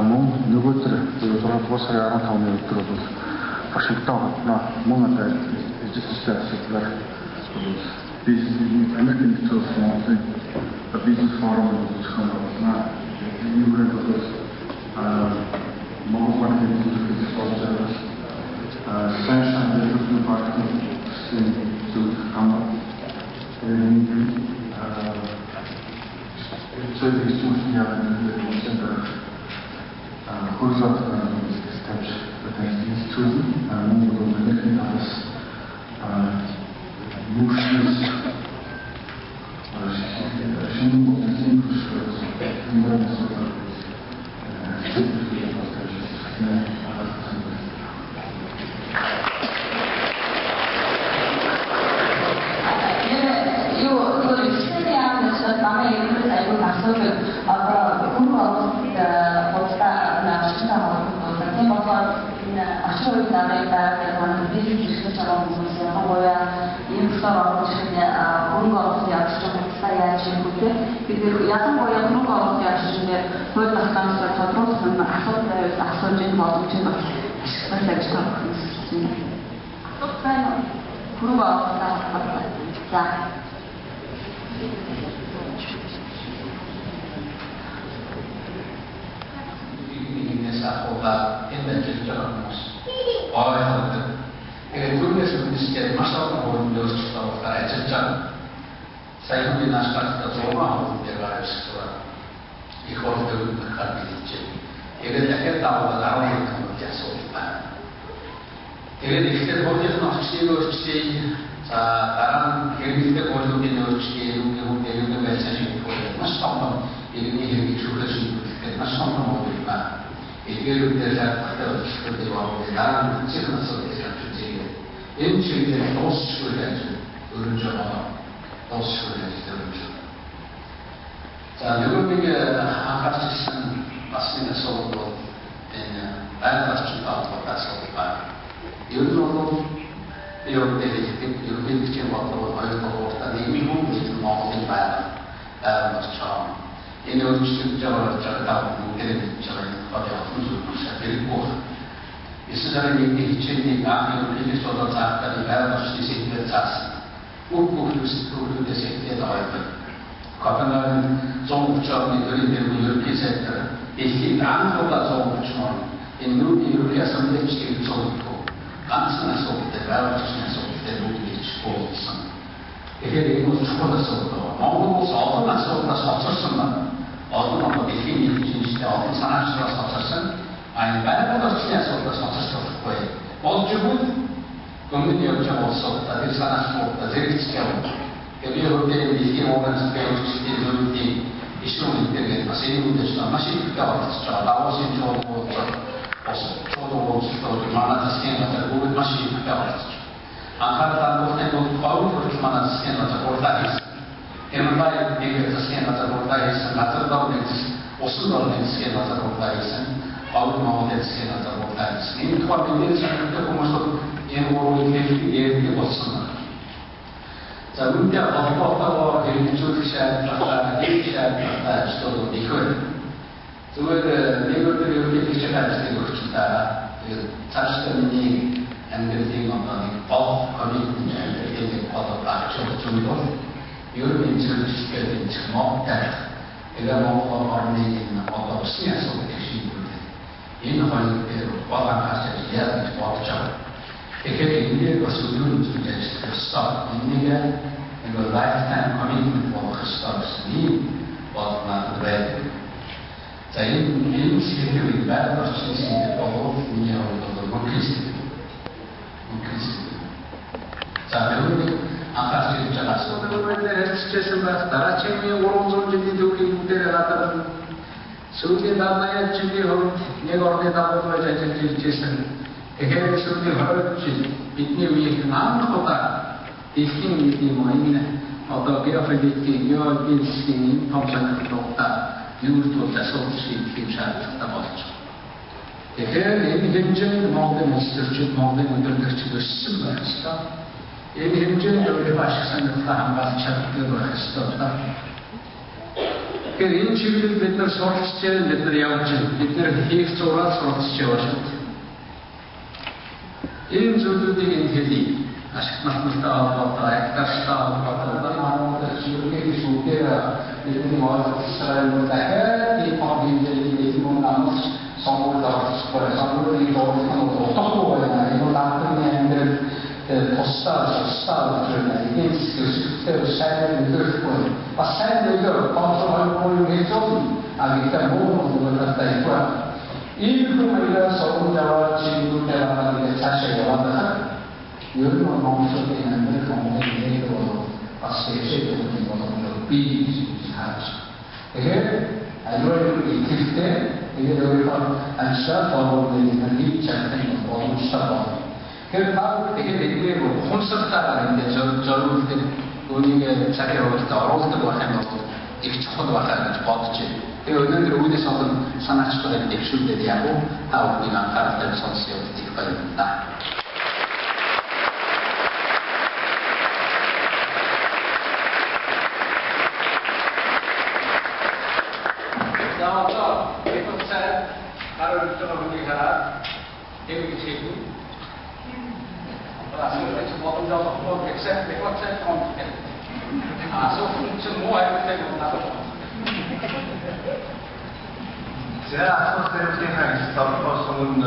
мөн нөгөөдөр 6 сарын 15-ны өдөр бол Вашингтон хотноо мөн одоо эзэлжтэй асуудлаар бизнес Америкийн нэгдсэн улсын Монголын бизнес форум зохион байгуулсан. Үүгээр бол Монгол банкны төлөвлөлт болж байгаа. Саншан дэвлопмент партийн зөв хамаа Söylediği için yardımcı olacak. Kursat sistemci ötesiniz çözüm. Mumur'un önemli arası. Muşuz. Şimdi bu bizim kuşlarız. Bunların sonra бидний үеийн анх удаа дэлхийн нийтийн одоо геополитикийн, геополитикийн томсонготой юурдуул асуудлыг хийх шаардлагатай болж байна. Тэгэхээр энэ хэмжээнд Монголын улсөрчид, Монголын өдөртөгчид өссөн байх ёстой. Энэ хэмжээнд өөрийнхөө ашиг сонирхлоо хамгаалж чаддаг байх ёстой. Тэгэхээр энэ чиглэлд бид нар суралцж байна, бид нар явж байна. Бид нар хийх зураг суралцж явж байна. Энэ зүйлүүдийг энэ хэлий. Ашиг насналтай холбоотой, агтартай холбоотой намууд чиглэлийн шүүхээр бидний ойлголцоо дахиад энэ хэмжээний юм намаас сонгуулах сонгуулийн дөрвөн утгагүй байна. Энэ даатны амьдрал тусдаа энэ зүйлсээр сайн нөлөөлөхгүй. Бас сайн нөлөө контролгүй хэцүү агитаа муу надтай ikwa. Энэ хүмүүс сонгуулаа чиглэлээр аваад цаашаа яваад 여러분 마음속에 있는 그런 내용으로 박수의 제도를 비하죠. 이게 알고리즘을 익힐 때 이게 여기서 안시아 더러운데 있는 입장된 것도 시작하고 그래서 되게 내부에 콘서트라는 게 저를 때 우리가 자기가 어려울 때 하는 것도 이렇게 조금 와서 버티지. 그 의견들 우리에서는 산악시도에 입술에 대하고 다 우리가 가르쳐 선수에 되게 됩니다. 나와서 대통령 나를 들어보니 가라 대국이 최고 아스를 모든 점 없고 백색 백색 통해 소품쯤 모아야 되고 나도 제가 아스를 생각했을 때 소문